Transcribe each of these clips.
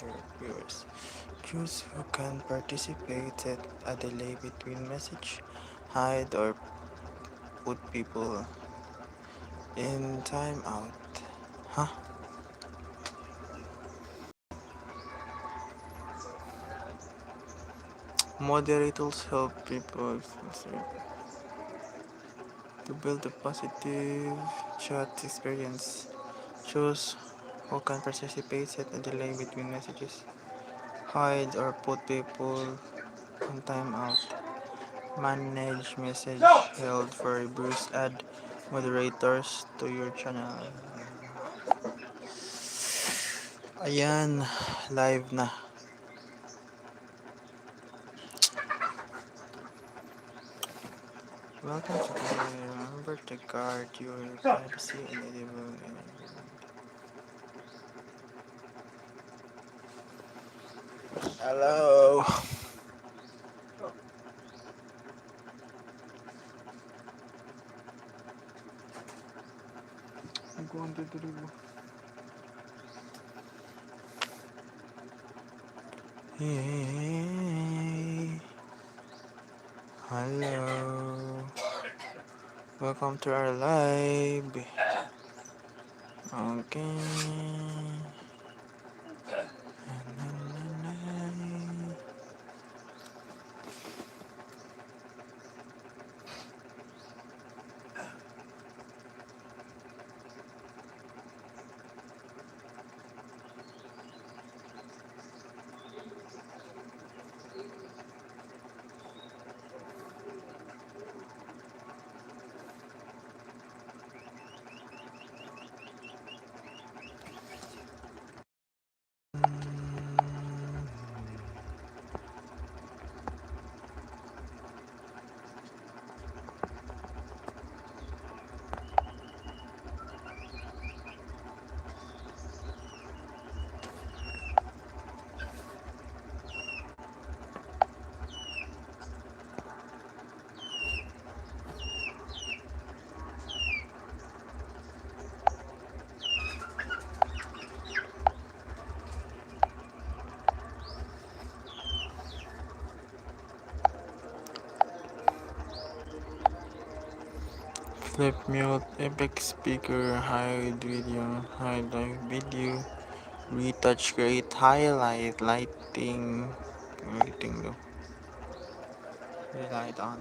your viewers. Choose who can participate, set a delay between message, hide or put people in timeout. Huh? Moderators help people to build a positive chat experience. Choose who can participate, set a delay between messages, hide or put people on timeout. Manage message held for reviews. Add moderators to your channel. Ayan, live na. Welcome to the remember to guard your privacy and enable. Hello. I'm going to the Hey. Hello. Welcome to our live. Okay. Flip mute, epic speaker, hide video, hide live video, retouch, create highlight, lighting though. Light on.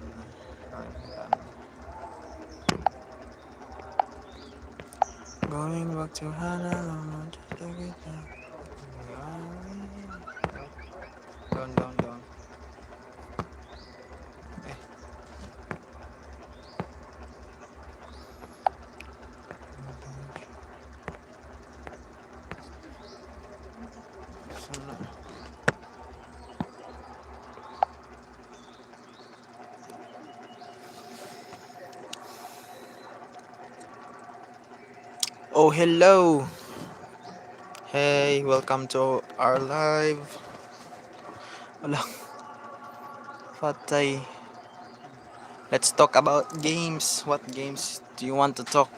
Going back to Hannah, just look at that. Down. Eh, sana. Oh, hello. Hey, welcome to our live. Wala, patay. Let's talk about games. What games do you want to talk?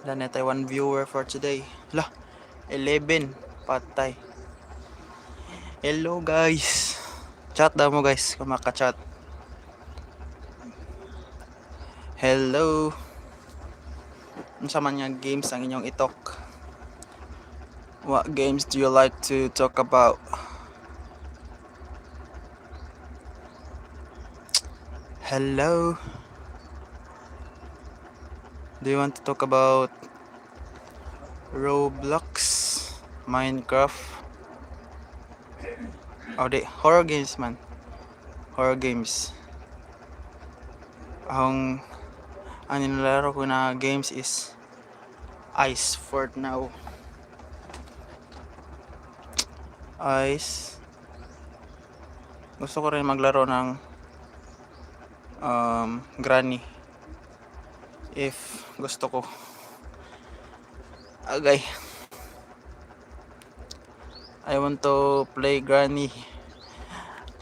Wala na tayo 1 viewer for today. Lah, 11. Patay. Hello guys. Chat daw mo guys kung maka-chat. Hello. Unsa man nga games ang inyong itok? What games do you like to talk about? Hello. Do you want to talk about Roblox, Minecraft? Oh, di horror games man. Horror games. Ang nilalaro ko na games is Ice for now. Ice. Gusto ko rin maglaro ng Granny. If gusto ko. Agay. I want to play Granny.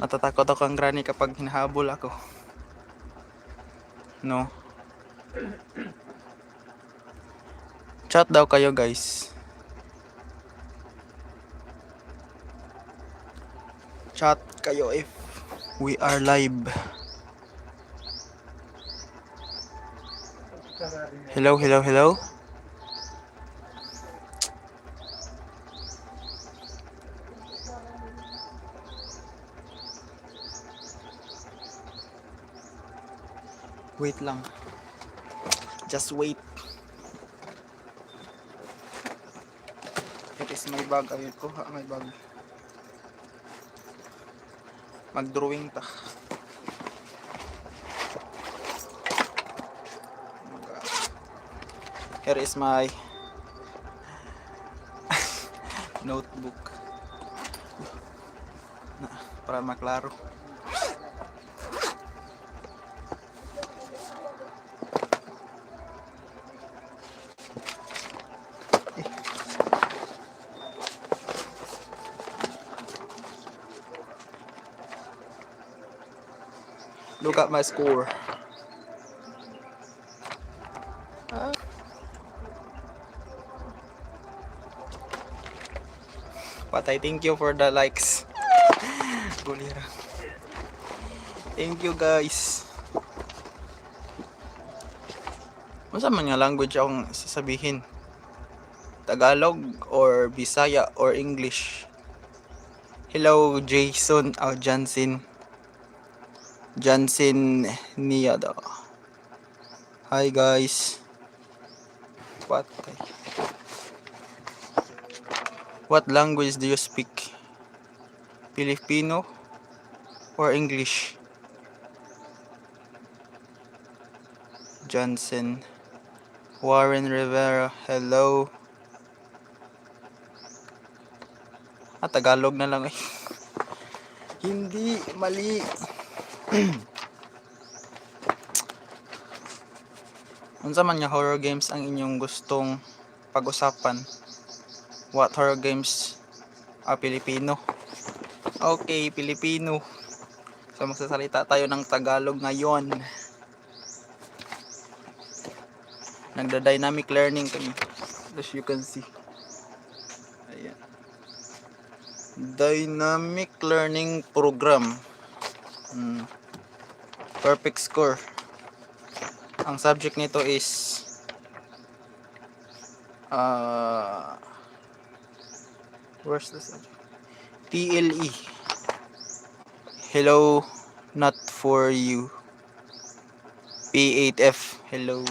Natatakot ako ang Granny kapag hinahabol ako. No. Chat daw kayo guys. Chat kayo if we are live. Hello, hello, hello. Wait lang. Just wait. It is my bag. Ayun ko ha, my bag. Mag-drawing ta. Here is my notebook. Para maklaro. Look at my score. Patay, thank you for the likes. Gulira. Thank you guys. Masa man nga language akong sasabihin? Tagalog or Bisaya or English? Hello Jason Jansen Niada. Hi guys. What language do you speak? Filipino or English? Johnson. Warren Rivera. Hello. Tagalog na lang eh. Hindi, mali. Unsa man nga horror games ang inyong gustong pag-usapan? What horror games? Pilipino. Okay, Pilipino. So magsasalita tayo ng Tagalog ngayon. Nagda-dynamic learning kami. As you can see. Ayan. Dynamic learning program. Perfect score. Ang subject nito is where's the subject? TLE. Hello, not for you. P8F. Hello.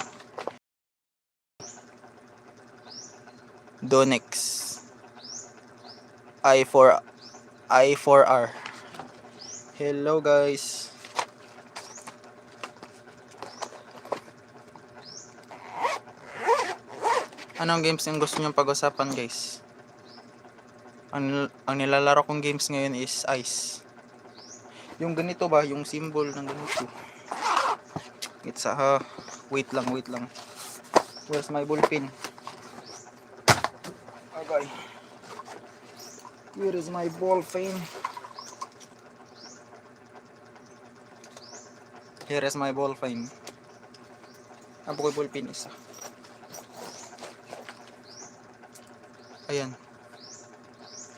Donex. I4R. Hello guys. Anong games yung gusto nyo pag-usapan guys? Ang nilalaro kong games ngayon is Ice. Yung ganito ba? Yung symbol ng ganito. It's wait lang. Where's my ballpen? Okay. Where is my ballpen? Here is my ballpen. Ang bukoy ballpen isa. Ayan.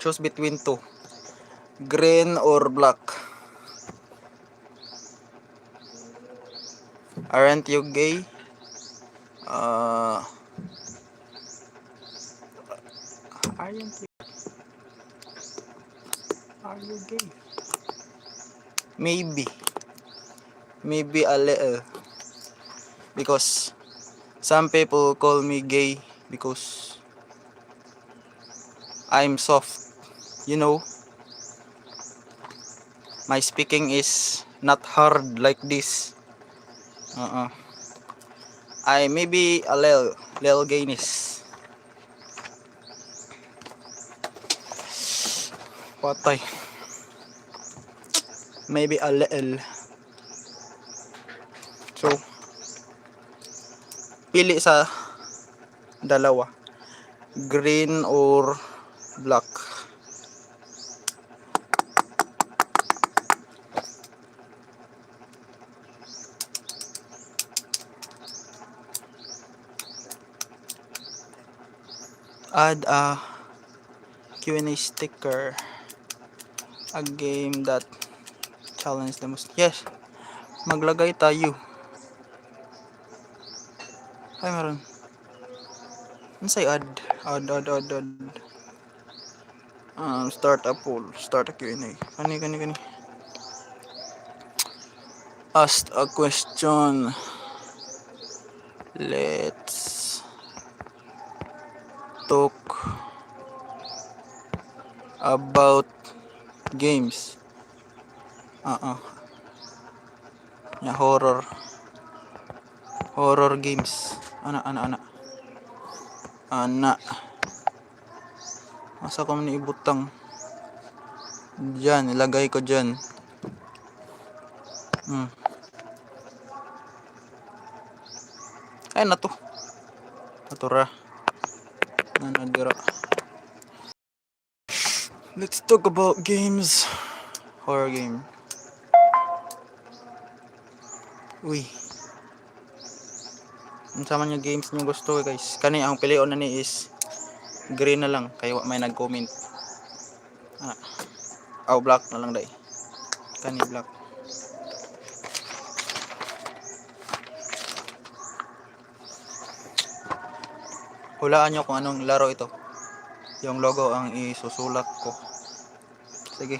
Choose between two. Green or black. Aren't you gay? Are you gay? Maybe a little. Because some people call me gay because I'm soft. You know, my speaking is not hard like this. I maybe a little gayness. Patay. Maybe a little. So, pili sa dalawa. Green or black. Add a Q&A sticker. A game that challenge the most. Yes. Maglagay tayo. Ay, meron. Ano say add? Add. Start a poll. Start a Q&A. Kani. Ask a question. Let's talk about games. Ya, horror. Horror games. Ana. Asa ko man ibutang? Diyan, ilagay ko diyan. Ay, nato. Natura. Nanadira. Let's talk about games. Horror game. Uy. Unsa man yung games niyo gusto guys? Kani ang pilion na ni is green na lang kay may nag-comment. Black na lang dai. Kani black. Hulaan nyo kung anong laro ito. Yung logo ang isusulat ko. Sige.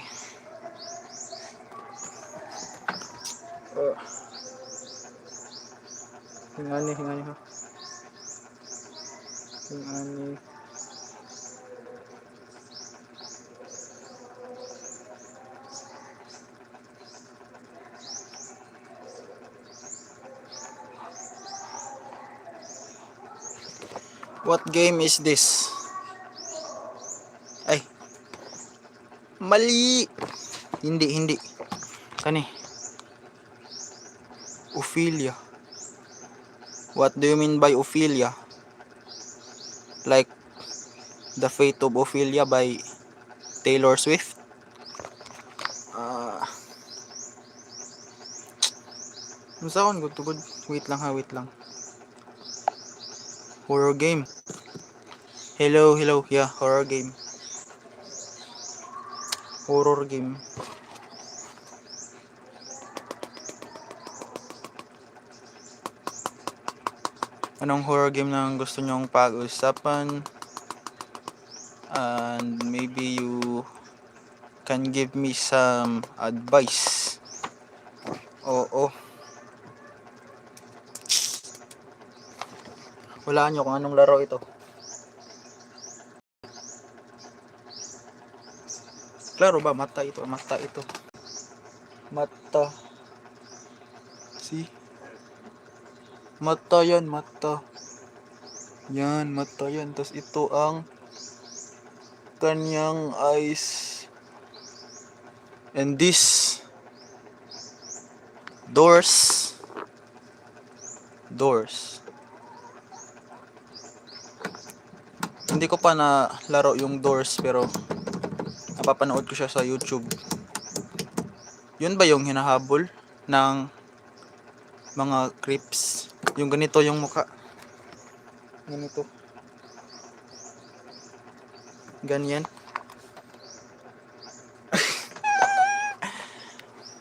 Hingani ha. Hingani. What game is this? Ay. Mali. Hindi. Kani. Ophelia. What do you mean by Ophelia? Like The Fate of Ophelia by Taylor Swift? Saan good to good? Wait lang. Horror game. Hello. Yeah, horror game. Anong horror game na gusto nyong pag-usapan? And maybe you can give me some advice. Oo. Walaan nyo kung anong laro ito. Klaro ba? Mata ito. Mata. See? Mata yan. Yan, mata yan. Tapos ito ang kanyang eyes. And this doors. Hindi ko pa na laro yung doors pero napapanood ko siya sa YouTube. Yun ba yung hinahabol ng mga creeps? Yung ganito yung mukha. Ganito. Ganyan.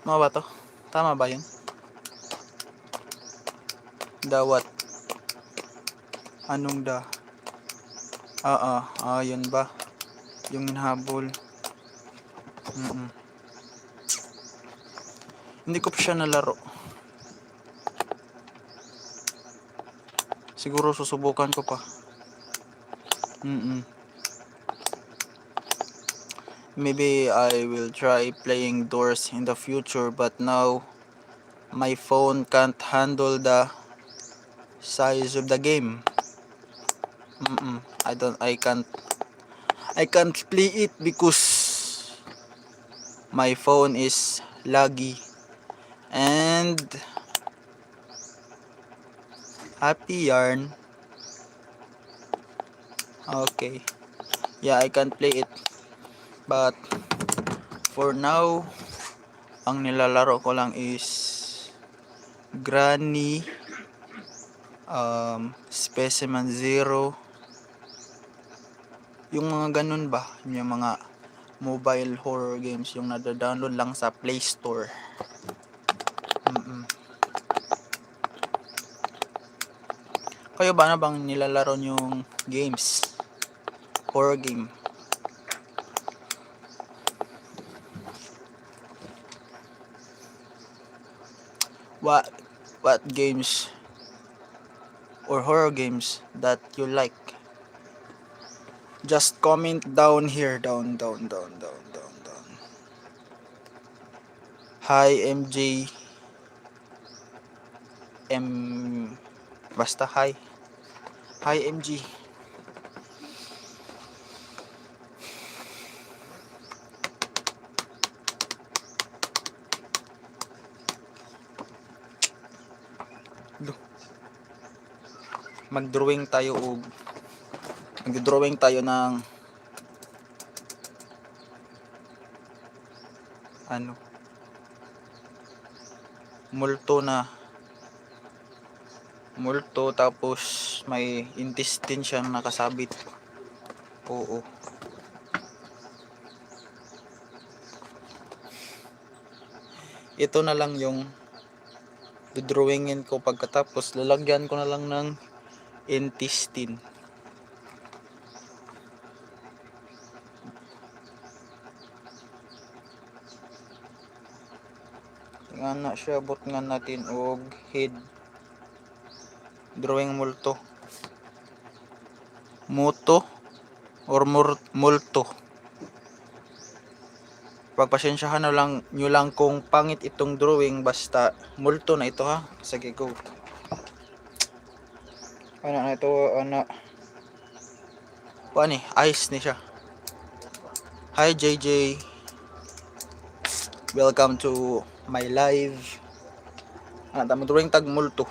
Mga ba to? Tama ba yun? Dawat. Anong da? Yun ba? Yung hinahabol. Hindi ko pa siya nalaro. Siguro susubukan ko pa. Maybe I will try playing Doors in the future, but now my phone can't handle the size of the game. I can't play it because my phone is laggy. And happy yarn. Okay. Yeah, I can't play it. But for now, ang nilalaro ko lang is Granny, Specimen Zero, Yung mga ganun ba, yung mga mobile horror games, yung nada-download lang sa Play Store. Kayo ba na bang nilalaro yung games? Horror game? What games or horror games that you like? Just comment down here. Down. Hi MJ. Basta hi. Hi MG. Mag-drawing tayo ng ano, multo tapos may intestine siyang nakasabit. Oo. Ito na lang yung drawingin ko, pagkatapos lalagyan ko na lang ng intestine. Nga na siya, bot nga natin og head. Drawing multo. Moto or multo. Pagpasensyahan na lang nyo lang kung pangit itong drawing, basta multo na ito ha. Sige, go. Ano na ito, ano. Ano ice ni siya. Hi JJ. Welcome to my live. Ano, tamo drawing tag multo.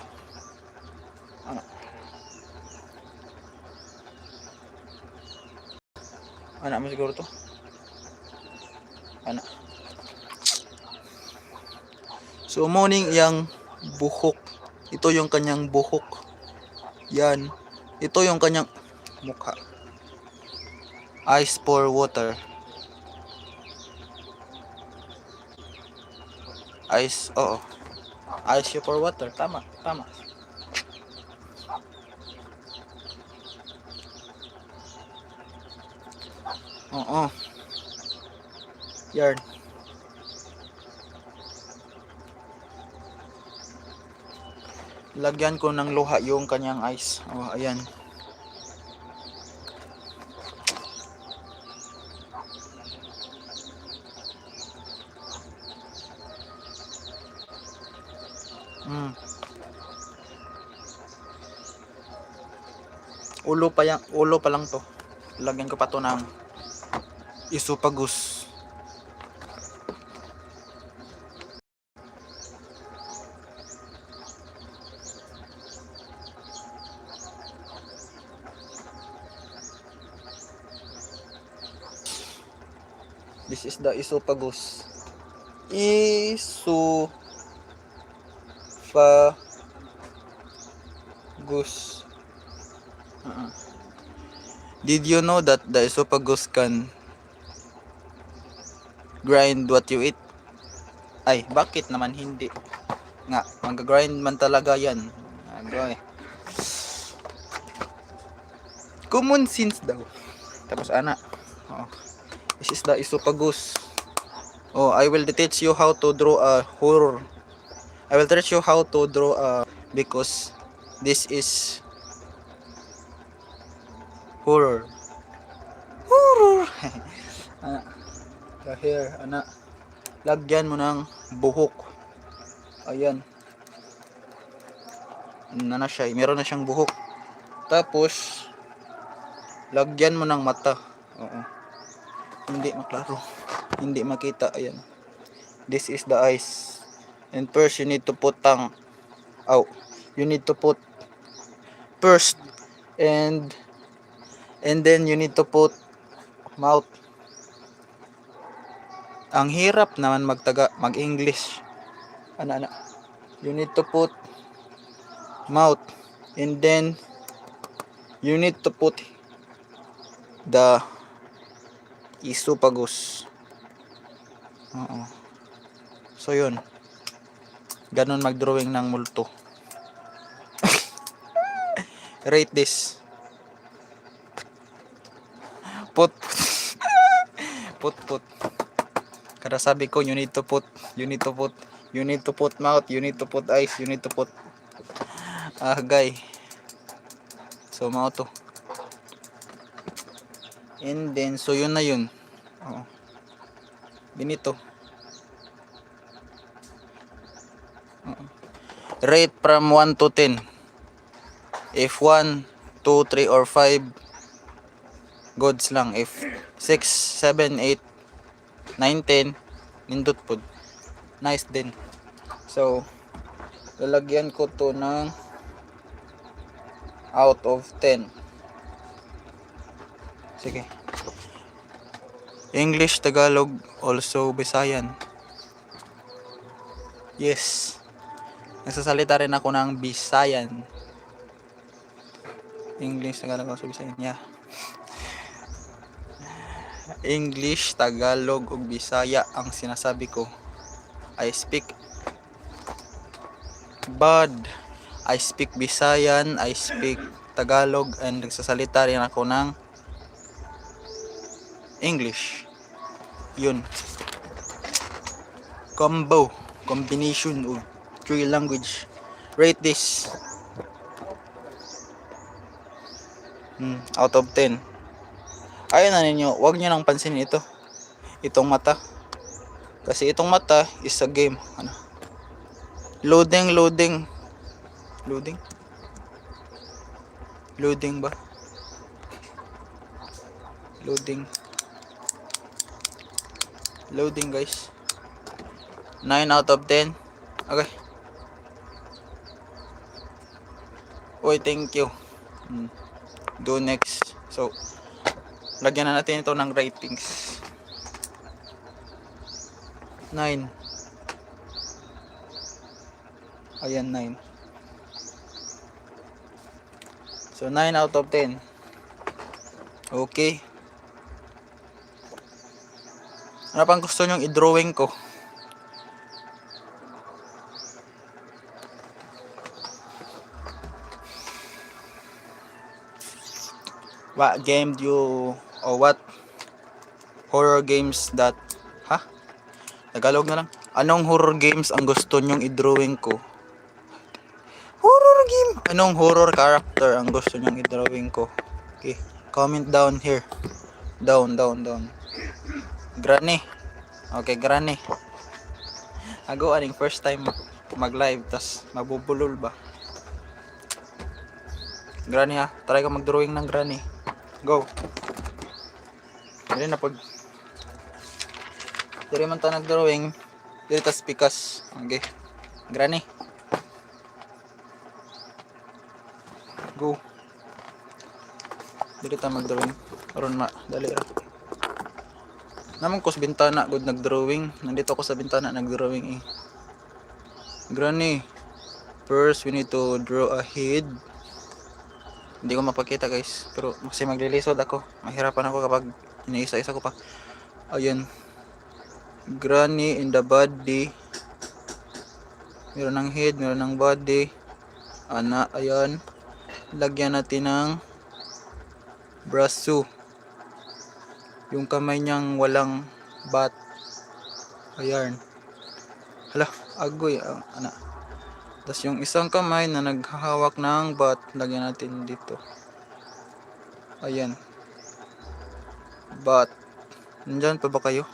Ano mo siguro to? Ano? So morning yang buhok. Ito yung kanyang buhok. Yan. Ito yung kanyang mukha. Ice pour water. Ice, oo. Ice you pour water. Tama. Oo. Yan. Lagyan ko ng luha yung kanyang ice. Oh, ayan. Ulo pa lang to. Lagyan ko pa to ng esophagus. This is the esophagus. Esophagus. Did you know that the esophagus can grind what you eat? Ay, bakit naman hindi? Nga, mag-grind man talaga yan. Common sense daw. Tapos ana. Oh. This is the esophagus. Oh, I will teach you how to draw a horror. I will teach you how to draw a because this is horror. Ana. The hair, ana. Lagyan mo ng buhok. Ayan. Na siya, meron na siyang buhok. Tapos lagyan mo ng mata. Oo. Hindi maklaro. Hindi makita. Ayan. This is the eyes. And first you need to put you need to put first and then you need to put mouth. Ang hirap naman mag-English. Ana. You need to put mouth and then you need to put The esophagus. Oo. So yun. Ganon mag-drawing ng multo. Rate this. Put. Put. Kada sabi ko, you need to put mouth, you need to put eyes, you need to put guy. So mao to. And then so yun na yun. Oo. Binito. Rate from 1 to 10. If 1, 2, 3 or 5, goods lang. If 6, 7, 8, 9, 10, nindot po. Nice din. So lalagyan ko to ng out of 10. Sige. English, Tagalog, also Bisayan. Yes. Nagsasalita rin ako ng Bisayan. English, Tagalog, also Bisayan. Yeah. English, Tagalog, ug Bisaya ang sinasabi ko. I speak I speak Bisayan, I speak Tagalog, and nagsasalita rin ako ng English. Yun. Combination of 3 language. Rate this. Out of 10. Ayun na ninyo, wag nyo nang pansinin ito. Itong mata. Kasi itong mata is a game. Ano? Loading ba? Loading guys. 9 out of 10. Okay. Oy, thank you. Do next. So, lagyan na natin ito ng ratings. 9. Ayan, 9. So, 9 out of 10. Okay. Ano pang gusto nyong i-drawing ko? What game do you, or what horror games that, Tagalog na lang. Anong horror games ang gusto nyong i-drawing ko? Horror game? Anong horror character ang gusto nyong i-drawing ko? Okay, comment down here. Down. Granny. Okay, Granny. Ako aning first time mag-live, tas mabubulol ba? Granny ha, try ka mag-drawing ng Granny. Go. Dili na pag dili man ta nag-drawing, dili ta spikas. Okay. Granny. Go. Dili ta mag-drawing. Karon dali ra. Naman ko sa bintana good nag-drawing. Nandito ako sa bintana nag-drawing eh. Granny. First we need to draw a head. Hindi ko mapakita guys, pero kasi maglilisod ako. Mahirapan ako kapag iniisa-isa ko pa. Ayun. Granny in the body. Meron ng head, meron ng body. Ayan. Lagyan natin ng braso. Yung kamay niyang walang bat. Ayan. Hala, agoy. Tapos yung isang kamay na naghahawak ng bat, lagyan natin dito. Ayan. Bat. Nandyan pa ba kayo?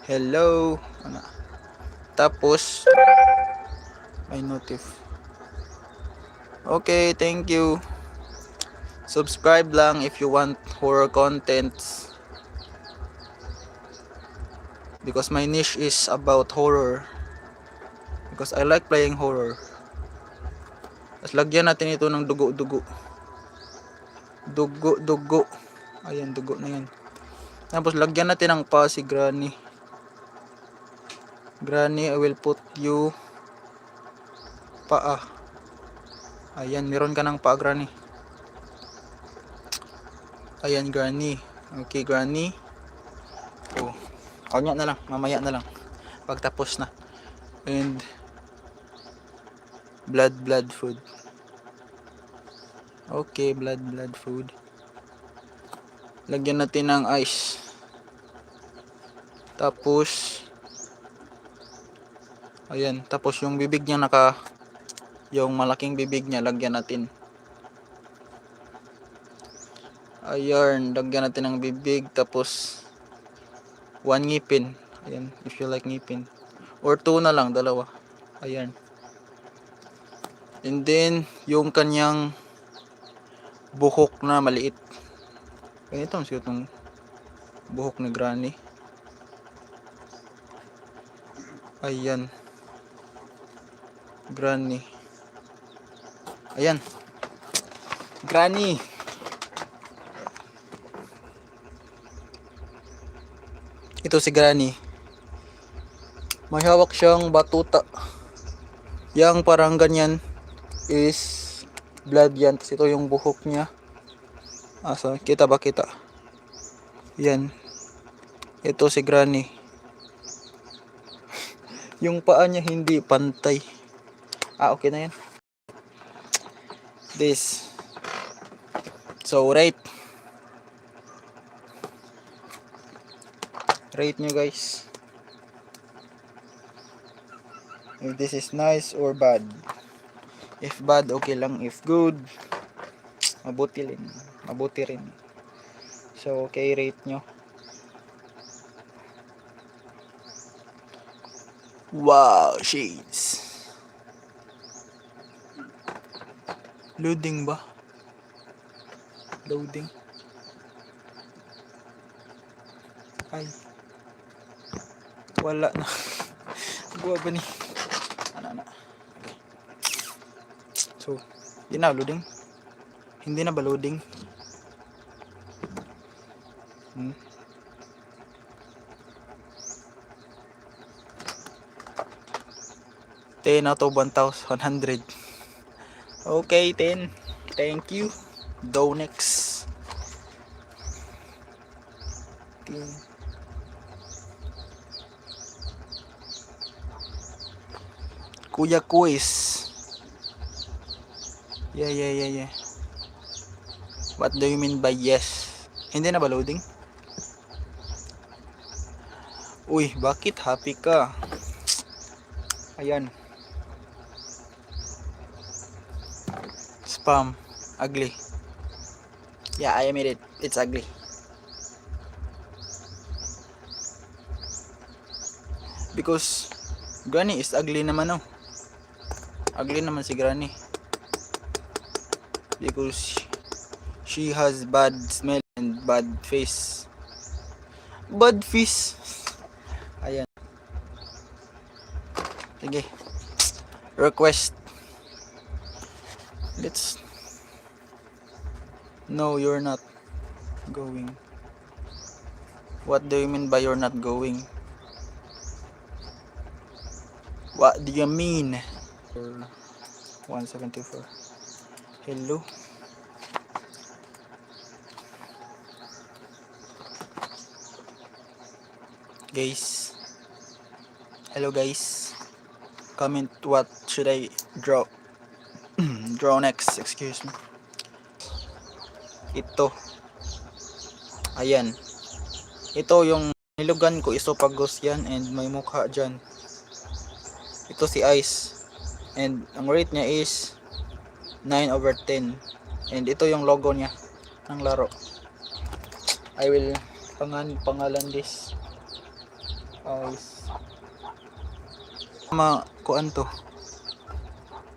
Hello? Tapos, ay notif. Okay, thank you. Subscribe lang if you want horror contents. Because my niche is about horror. Because I like playing horror. Tapos lagyan natin ito ng dugo. Ayan, dugo na yan. Tapos lagyan natin ng pa si Granny. Granny, I will put you paa. Ayan, meron ka ng paa, Granny. Ayan, Granny. Okay, Granny. Oh. Kanya na lang. Mamaya na lang. Pagtapos na. And blood food. Okay, blood food. Lagyan natin ng ice. Tapos ayan, tapos yung bibig niya yung malaking bibig niya lagyan natin. Ayan, lagyan natin ng bibig, tapos one ngipin. Ayan, if you like ngipin. Or two na lang, dalawa. Ayan. And then yung kanyang buhok na maliit. Ganito ang itong buhok ni Granny. Ayan. Granny. Ayan. Granny. Ito si Granny. May hawak siyang batuta. Yang parang ganyan is blood yan. Tapos ito yung buhok niya. So, kita ba kita? Yan. Ito si Granny. Yung paa niya hindi pantay. Okay na yan. This. So, rate nyo guys. If this is nice or bad. If bad, okay lang. If good, mabuti rin. So, okay, rate nyo. Wow, shades. Loading ba? Loading. Ay. Wala na. Buwa ba ni? Ano. So, hindi na loading. Hindi na ba loading? 10 out of 1,100. Okay, 10. Thank you. Donex. 10. Kuya Quiz. Yeah. What do you mean by yes? Hindi na ba loading? Uy, bakit happy ka? Ayan. Spam. Ugly. Yeah, I admit it. It's ugly. Because Granny is ugly naman, oh. Ugly naman si Granny. Because she has bad smell and bad face. Bad face. Ayan. Sige. Request. Let's. No, you're not going. What do you mean by you're not going? What do you mean? 174. Hello. Guys. Hello guys. Comment what should I draw? Draw next, excuse me. Ito. Ayan. Ito yung nilugan ko, esophagus yan, and may mukha dyan. Ito si Ice. And ang rate niya is 9/10. And ito yung logo niya ng laro. I will pangalan this Ice. Kuan to.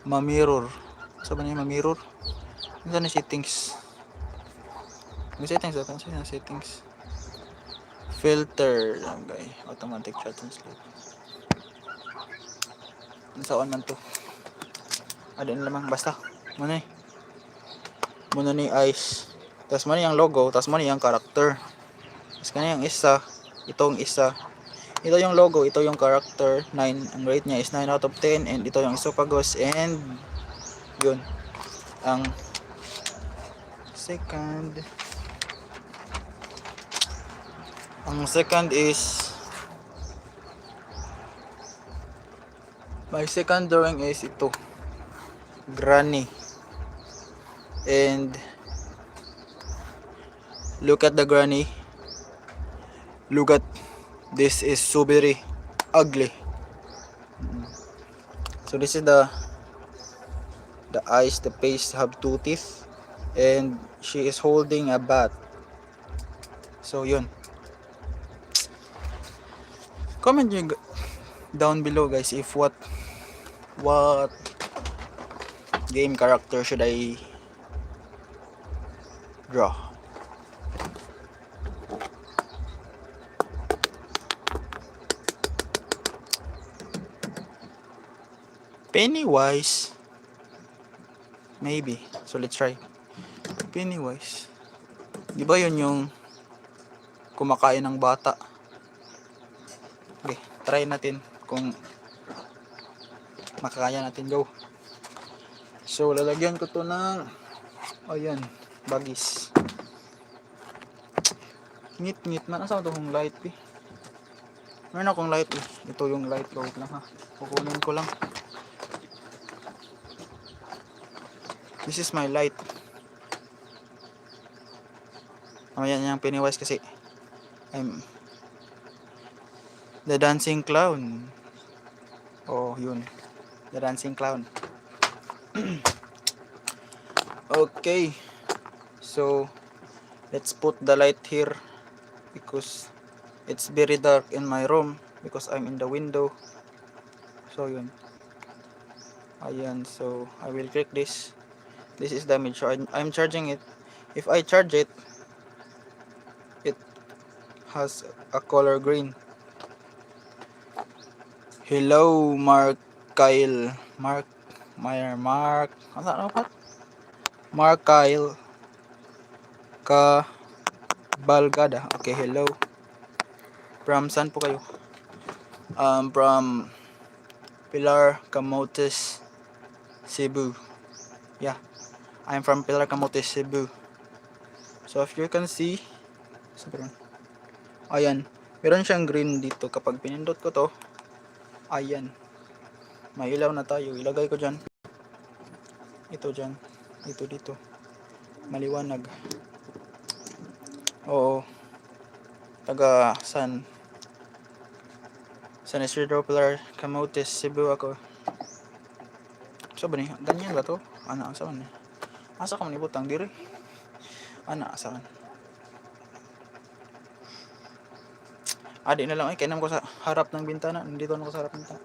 Ma-mirror. Saan ba niya ma-mirror? Saan na settings? Settings. Filter. Okay. Automatic chat translate. Saan man to? Adin lamang. Basta. Muna ni Ice. Tapos muna yung logo. Tapos muna yung character. Tapos kanya yung isa. Itong isa. Ito yung logo. Ito yung character. 9. Ang rate niya is 9/10. And ito yung esophagus. And yun. Ang second. Ang second is, my second drawing is ito, granny. And look at the granny. Look at this, is so very ugly. So this is the eyes, the face have two teeth, and she is holding a bat. So yun. Comment nyo down below guys if what game character should I draw. Pennywise, maybe. So let's try. Pennywise, di ba yun yung kumakain ng bata? Okay, try natin kung makakaya natin. Go. So lalagyan ko to ng, ayan, bagis. Ngit man. Asa ito kong light eh? Meron akong light eh. Ito yung light ko. Wait lang ha. Kukunin ko lang. This is my light. Ayan yung Pennywise kasi I'm the dancing clown. Oh, yun. The dancing clown. Okay. So, let's put the light here because it's very dark in my room because I'm in the window. So, yun. Ayan. So, I will click this. This is damage. So, I'm charging it. If I charge it, it has a color green. Hello, Mark Kyle. Mark. Ano pa? Mark Kyle Balgada. Okay, hello. From saan po kayo? From Pilar, Camotes, Cebu. Yeah, I'm from Pilar, Camotes, Cebu. So if you can see, ayan, meron siyang green dito. Kapag pinindot ko to, ayan, may ilaw na tayo. Ilagay ko dyan. Ito dyan. Dito. Maliwanag. Oo. Taga San Isidro, Pilar, Camotes, Cebu ako. So ba ni? Ganyan ba to? Ana, asa man ni? Asa ka man ibutang diri? Ana, asa man? Adi na lang ay kainam ko sa harap ng bintana. Nandito na ako sa harap ng bintana.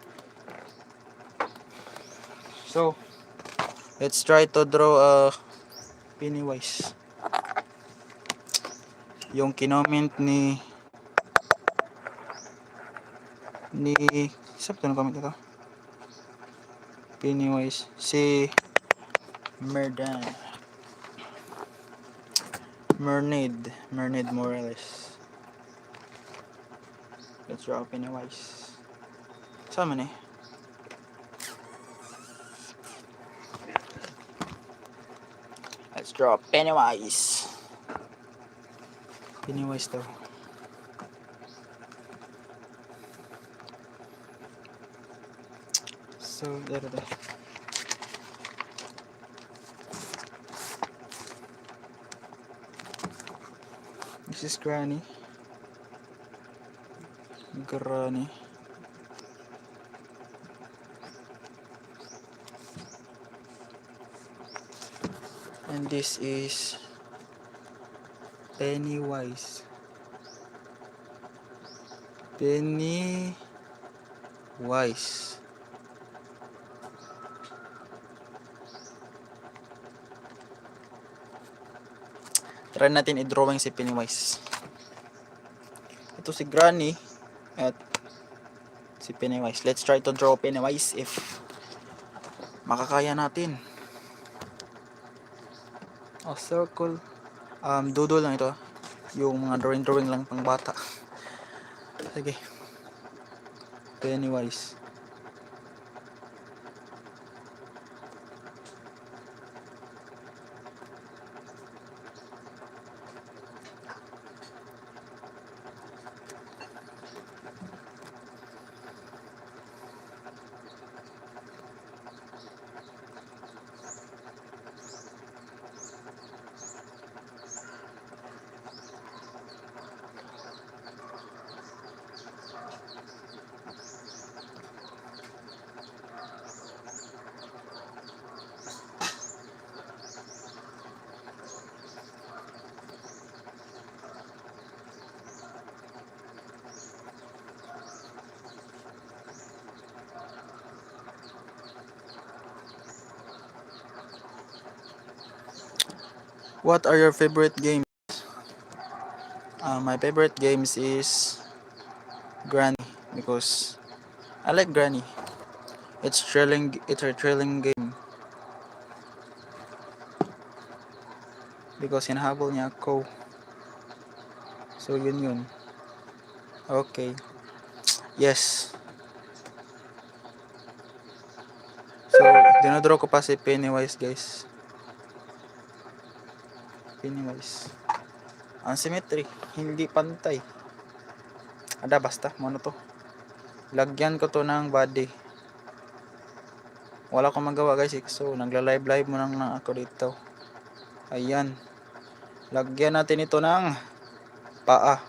So, let's try to draw a Pennywise. Yung kinoment ni saan ito comment ito? Pennywise, si Mermaid Morales. Let's draw Pennywise. Saan man eh? Let's draw Pennywise. Pennywise daw. So, there. This is Granny. And this is Pennywise. Try natin i-drawing si Pennywise. Ito si Granny at si Pennywise. Let's try to draw Pennywise if makakaya natin. Oh, circle. Doodle lang ito. Yung mga drawing lang pang bata. Sige. Pennywise. What are your favorite games? My favorite games is Granny because I like Granny. It's thrilling. It's a thrilling game because hinahabol niya ako. So yun. Okay. Yes. So dinodraw ko pa si Pennywise, guys. Pennywise. Ang symmetry, hindi pantay. Ada basta, ano to? Lagyan ko to ng body. Wala akong magawa, guys. So nagla-live mo lang ako dito. Ayan. Lagyan natin ito ng paa.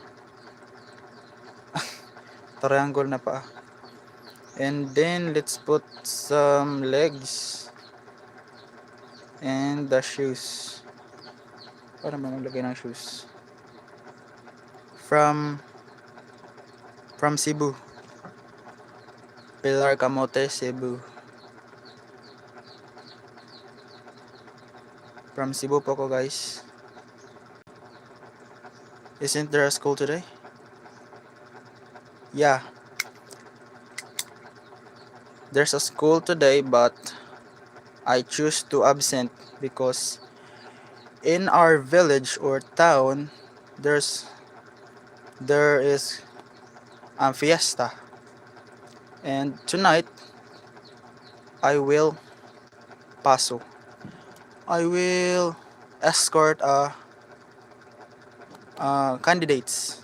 Triangle na paa. And then let's put some legs. And the shoes. Para maglagay ng shoes. From Cebu. Pilar Camote, Cebu. From Cebu po ko, guys. Isn't there a school today? Yeah. There's a school today, but I choose to absent because in our village or town there is a fiesta, and tonight I will paso. I will escort candidates.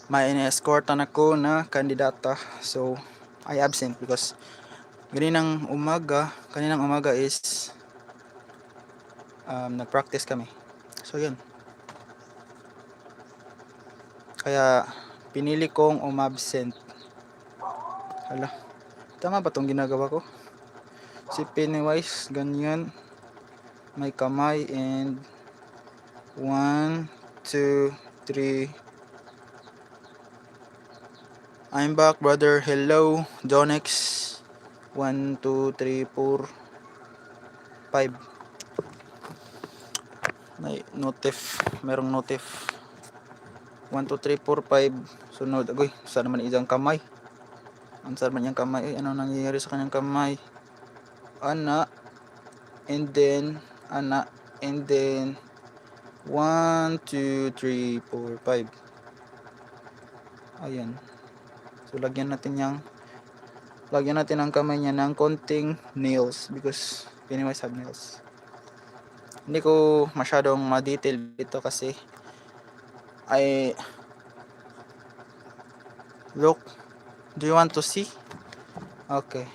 May ini-escortan ako na kandidata, so I absent because kaninang umaga is nag-practice kami. So yun. Kaya pinili kong umabsent. Hala. Tama ba tong ginagawa ko? Si Pennywise ganyan. May kamay and 1, 2, 3. I'm back, brother. Hello, Jonex. 1, 2, 3, 4, 5. May notif. Merong notif. 1, 2, 3, 4, 5. Sunod. Agoy, saan naman isang kamay? Ang saan man yung kamay? Ano nangyayari sa kanyang kamay? Ana. And then 1, 2, 3, 4, 5. Ayan. So lagyan natin ang kamay niya ng konting nails because Pennywise have nails. Hindi ko masyadong ma-detail dito kasi look. Do you want to see? Okay.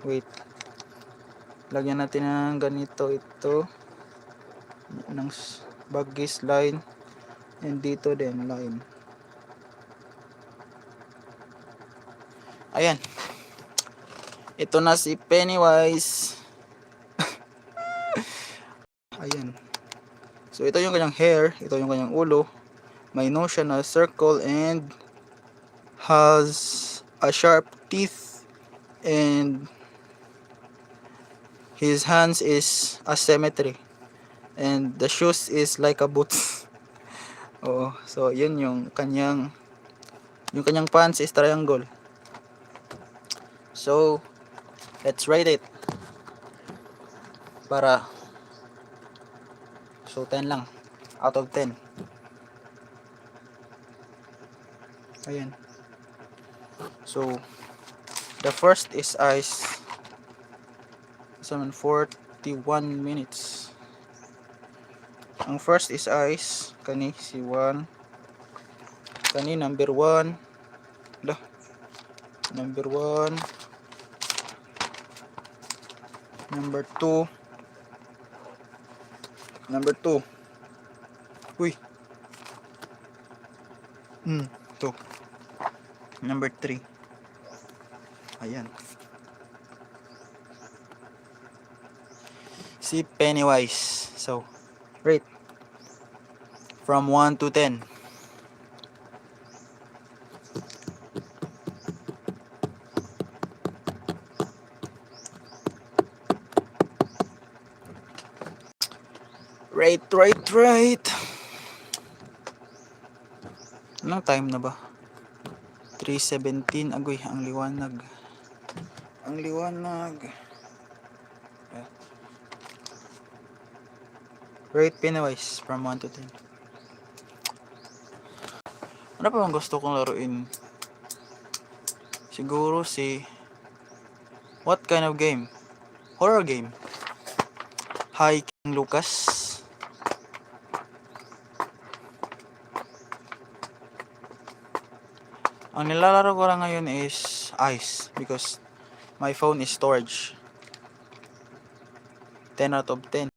Wait. Lagyan natin ng ganito ito. Ng baggies line. And dito din line. Ayan. Ito na si Pennywise. Ayan. So ito yung kanyang hair. Ito yung kanyang ulo. May nose siya na circle and has a sharp teeth. And his hands is asymmetry. And the shoes is like a boots. Oo. So yun yung kanyang pants is triangle. So let's rate it. So 10 lang out of 10. Ayan. So the first is ice. 41 minutes. Ang first is ice. Kani si 1. Kani number 1. Number 1. Number 2. Number 2. Uy. 2. Number 3. Ayan. Si Pennywise. So, rate from 1 to 10. Right. Anong time na ba? 3:17. Agoy, ang liwanag. Eh, Rate Pennywise from 1 to 10. Ano pa bang gusto kong laruin? Siguro si... What kind of game? Horror game. Hi, King Lucas. Ang nilalaro ko lang ngayon is Ice because my phone is storage. 10 out of 10.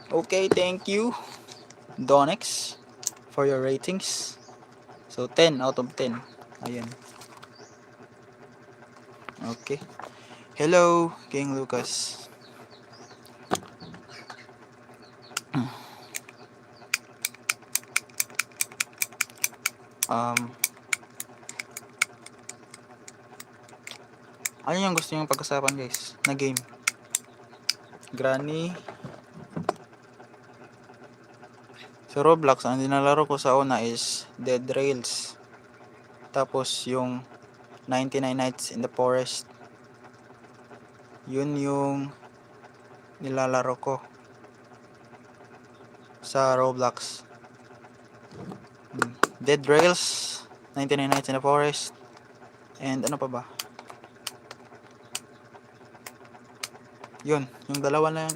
Okay, thank you, Donix, for your ratings. So, 10 out of 10. Ayan. Okay. Hello, King Lucas. Ano yung gusto nyo pag-usapan, guys? Na game? Granny. Sa Roblox, ang dinalaro ko sa una is Dead Rails. Tapos yung 99 Nights in the Forest. Yun yung nilalaro ko sa Roblox. Dead Rails, 99 Nights in the Forest, and ano pa ba? Yun, yung dalawa na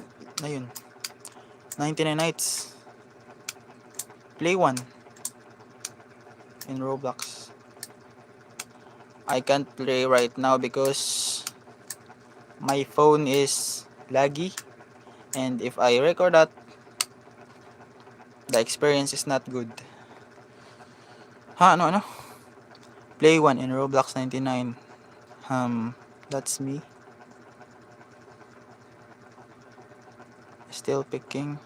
yun. 99 Nights. Play 1 in Roblox. I can't play right now because my phone is laggy, and if I record that, the experience is not good. Ano? Play 1 in Roblox 99. That's me. Still picking.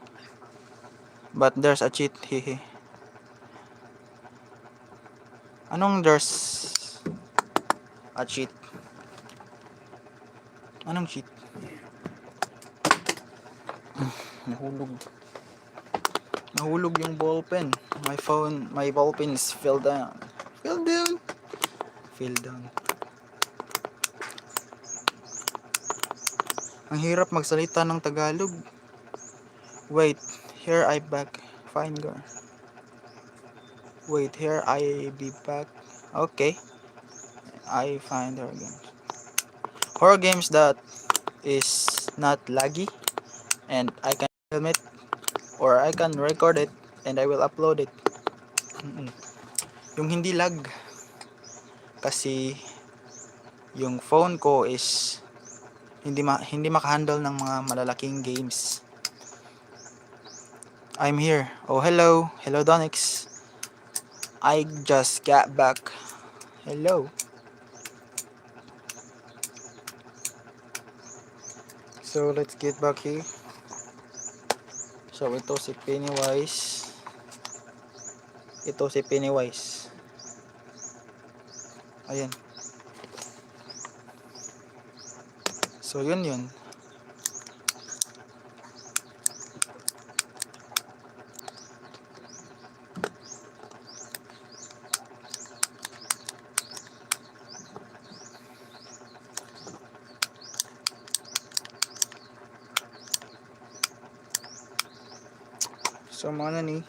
But there's a cheat, hehe. Anong there's a cheat? Anong cheat? Nahulog yung ballpen. My ballpen is fell down. Ang hirap magsalita ng Tagalog. Wait, here I back. Fine girl. Wait, here I be back. Okay. I find horror games. Horror games that is not laggy and I can film it or I can record it and I will upload it. Yung hindi lag kasi yung phone ko is hindi makahandle ng mga malalaking games. I'm here. Oh, hello Donix. I just got back. Hello. So let's get back here. So ito si Pennywise. Ayan. So yun. So mga ni.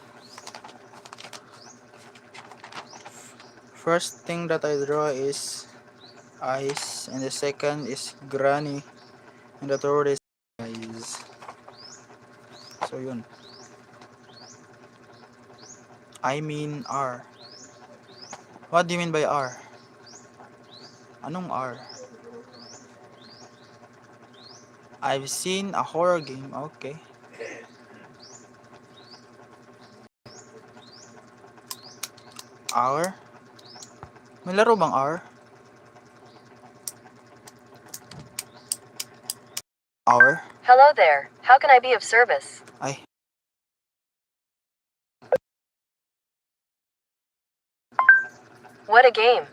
First thing that I draw is Ice, and the second is Granny, and the third is Eyes. So yun. I mean R. What do you mean by R? Anong R? I've seen a horror game. Okay. R? May laro bang R? R? Hello there. How can I be of service? Ay. What a game.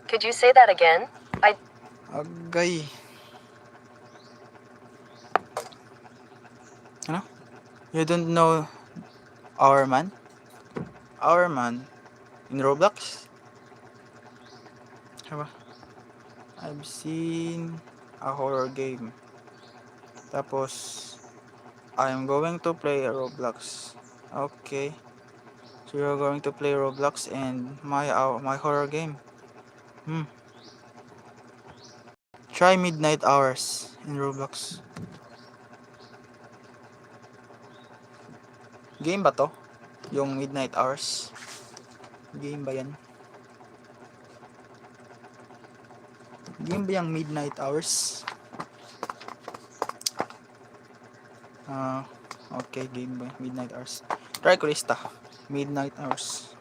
Could you say that again? Agay. You don't know Our Man? Our Man in Roblox? Diba? I've seen a horror game. Tapos, I'm going to play Roblox. Okay. So you're going to play Roblox and my horror game. Try Midnight Hours in Roblox. Game ba to? Yung Midnight Hours? Game ba yan? Game ba yung Midnight Hours? Okay, game ba? Midnight Hours. Try ko lista. Midnight Hours.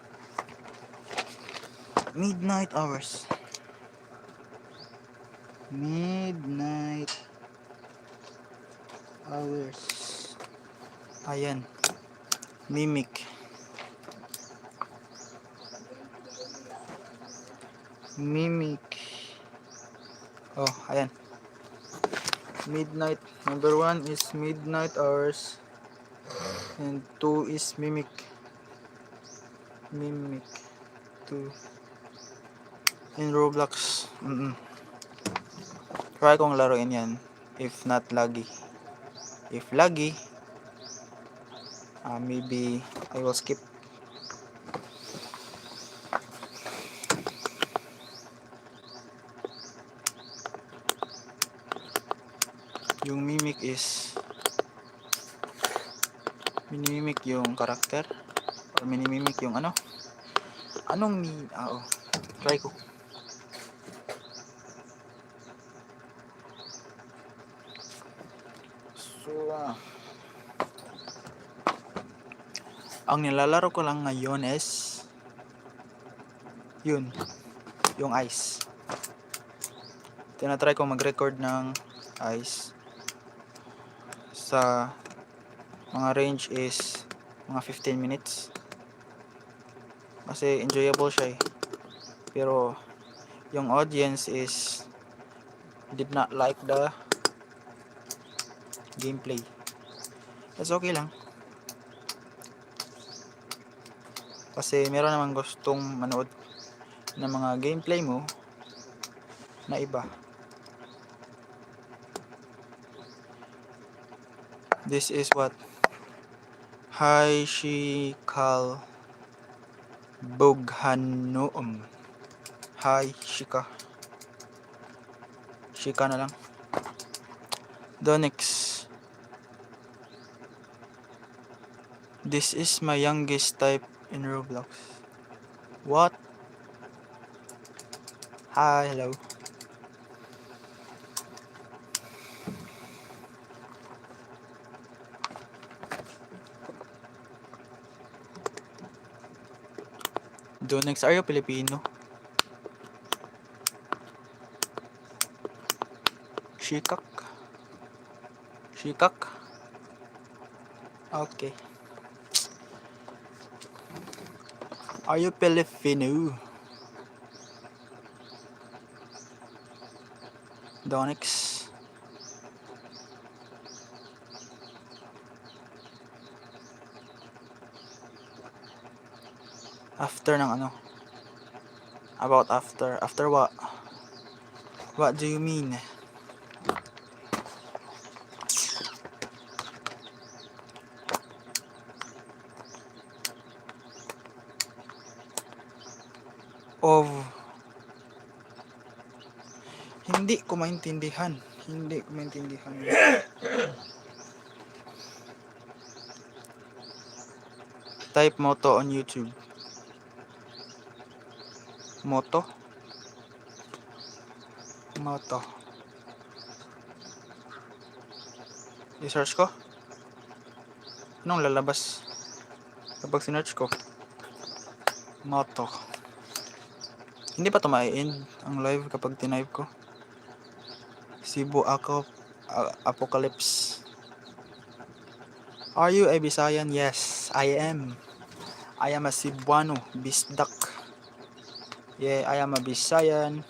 Midnight Hours. Midnight Hours. Ayan. Mimic. Oh, ayan. Midnight. Number 1 is Midnight Hours. And 2 is Mimic. Mimic 2. In Roblox. Try kong laruin yan. If not laggy. If laggy, maybe I will skip. Yung mimic is minimimic yung karakter or minimimic yung ano? Try ko. So, ang nilalaro ko lang ngayon is yun, yung ice. Tinatry ko mag-record ng ice sa mga range is mga 15 minutes kasi enjoyable siya eh. Pero yung audience is did not like the gameplay. That's okay lang kasi meron namang gustong manood ng mga gameplay mo na iba. This is what Shikal Boghanoom. Shika na lang. Donix. This is my youngest type in Roblox. What? Hi, hello. Donix, are you Filipino? Shikak? Okay. Are you Filipino? Donix. After ng ano? About after. After what? What do you mean? Of. Hindi ko maintindihan. Type Moto on YouTube. Moto. I-search ko. Anong lalabas kapag sinearch ko? Moto. Hindi pa tumain ang live kapag tinype ko. Cebu Apocalypse. Are you a Visayan? Yes, I am. I am a Cebuano, Bisdak. Yeah, I am a Visayan.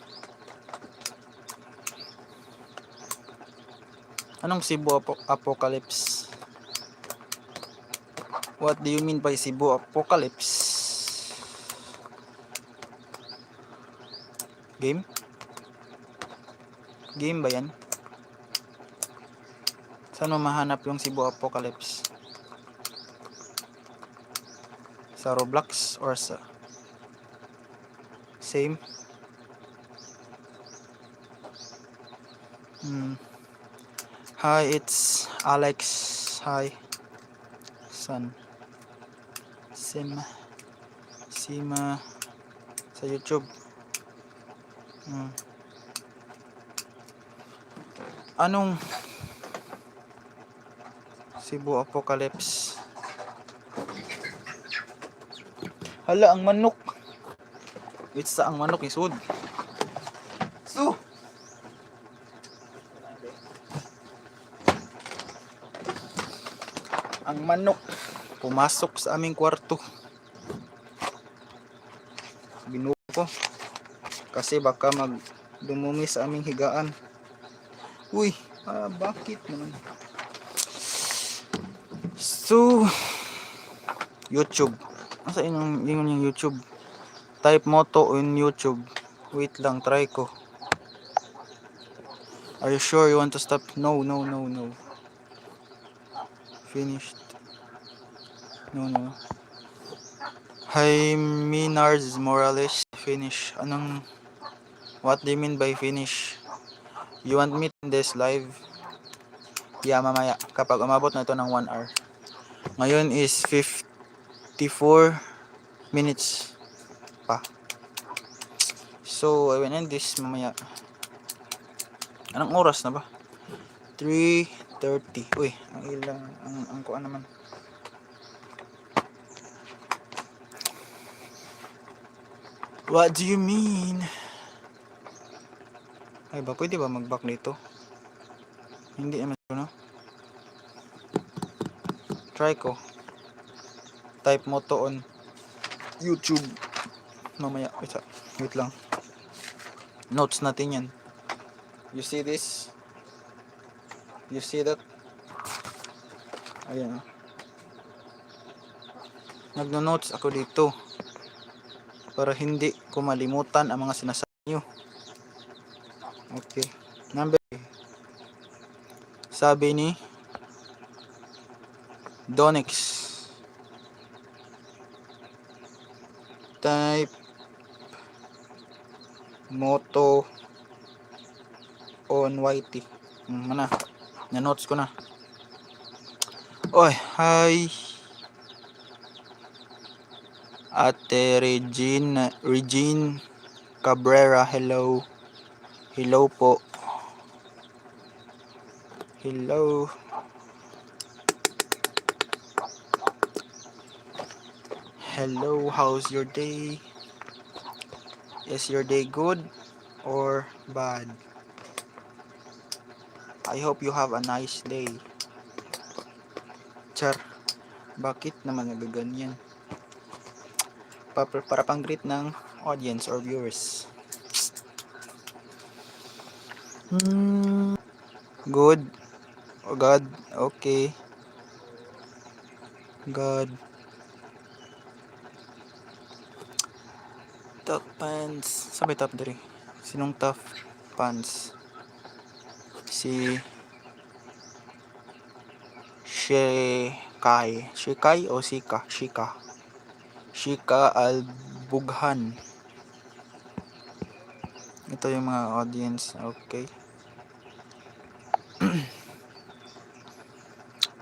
Anong Cebu Apocalypse? What do you mean by Cebu Apocalypse? Game? Game ba yan? Saan mo mahanap yung Cebu Apocalypse? Sa Roblox or sa same? Hi, it's Alex. Hi. San? Sima sa YouTube. Anong Cebu Apocalypse? Hala, ang manok. Wait, sa ang manok isud. So, ang manok pumasok sa aming kwarto. Binuo ko kasi baka dumumi sa aming higaan. Uy, bakit naman? So, YouTube. Asa yung YouTube? Type Moto on YouTube. Wait lang, try ko. Are you sure you want to stop? No. Finished. No. Hi, Minars Morales. Finish. What do you mean by finish? You want me in this live? Yeah, mamaya. Kapag umabot na ito ng 1 hour. Ngayon is 54 minutes pa. So, I will end this mamaya. Anong oras na ba? 3:30. Uy, ang ilang, ang kuan naman. What do you mean? Ay ba, pwede ba mag-back nito? Hindi naman, no? Try ko. Type Moto on YouTube. Mamaya, wait lang. Notes natin yan. You see this? You see that? Ayan. Nagno-notes ako dito para hindi ko malimutan ang mga sinasabi nyo. Okay. Number 3. Sabi ni Donix. Type Moto on YT. Mana? Na-notes ko na. Oy, hi. Ate Regine Cabrera, hello. Hello po. Hello. Hello, how's your day? Is your day good or bad? I hope you have a nice day. Char, bakit naman nagaganyan? Para pang greet ng audience or viewers. Good. Oh God. Okay. God. Top pants. Sabay top 3. Sinong top pants? Si Shikai o Shika? Shika Albughan. Ito yung mga audience. Okay.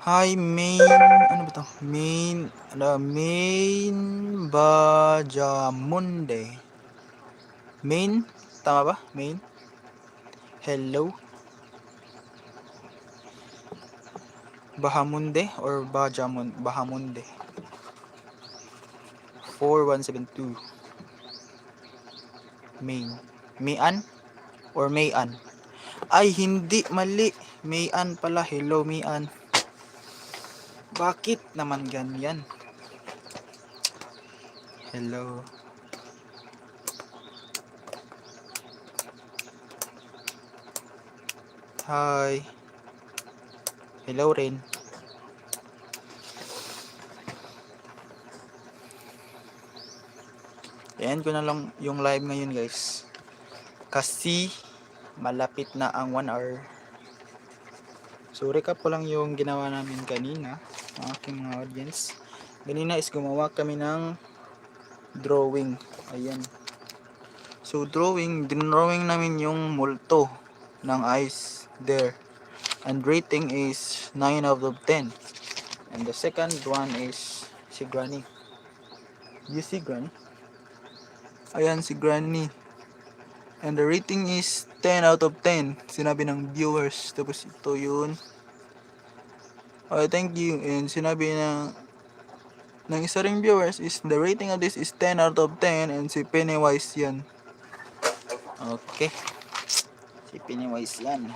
Hi, main. Ano ba to? Main Bajamunde. Main? Tama ba? Main? Hello? Bahamunde or Bahamunde? 4172. Main. Mian or Mayan? Ay, hindi. Mali. Mayan pala. Hello, Mian. Bakit naman ganyan? Hello. Hi. Hello rin. i-end ko na lang yung live ngayon guys. Kasi malapit na ang 1 hour. So recap ko lang yung ginawa namin kanina, ang aking mga audience. Kanina is gumawa kami ng drawing. Ayan. So dinrawing namin yung multo ng ice there. And rating is 9 out of 10. And the second one is si Granny. You see Granny? Ayan si Granny. And the rating is 10 out of 10. Sinabi ng viewers. Tapos ito yun. Okay, thank you. And sinabi ng isa ring viewers is the rating of this is 10 out of 10. And si Pennywise yan. Okay. Si Pennywise yan.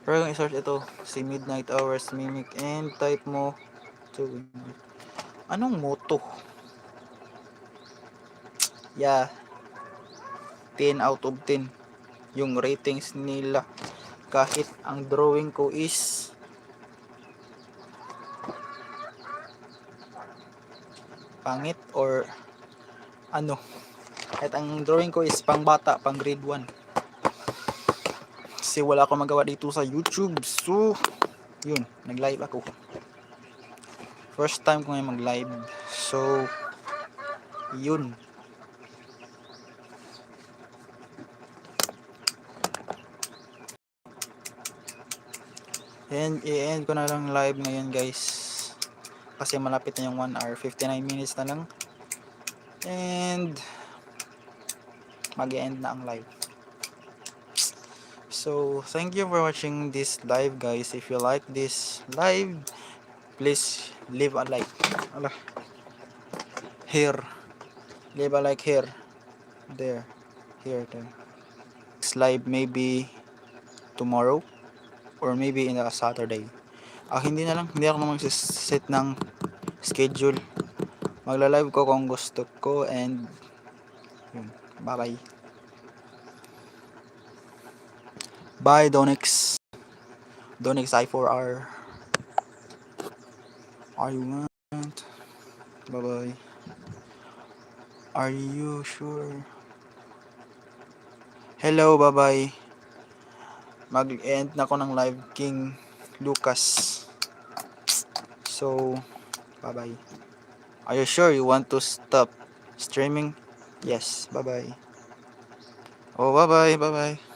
Pero kung i-search ito, si Midnight Hours Mimic and type mo to anong moto? Yeah. 10 out of 10 yung ratings nila. Kahit ang drawing ko is pangit or ano. Kahit ang drawing ko is pang bata, pang grade 1. Kasi wala akong magawa dito sa YouTube. So, yun, nag-live ako. First time ko ngayon mag-live. So, yun. And i-end ko na lang live ngayon guys. Kasi malapit na yung 1 hour. 59 minutes na lang. And, mag-end na ang live. So, thank you for watching this live guys. If you like this live, please leave a like. Here. Leave a like here. There. Here. There. Next live maybe tomorrow or maybe in a Saturday. Hindi ako na mag-set ng schedule. Magla-live ko kung gusto ko and yun. Bye-bye. Bye, Donix. Donix I4R. Are you want? Bye-bye. Are you sure? Hello, bye-bye. Mag-end na ko ng live King Lucas. So, bye-bye. Are you sure you want to stop streaming? Yes, bye-bye. Oh, bye-bye, bye-bye.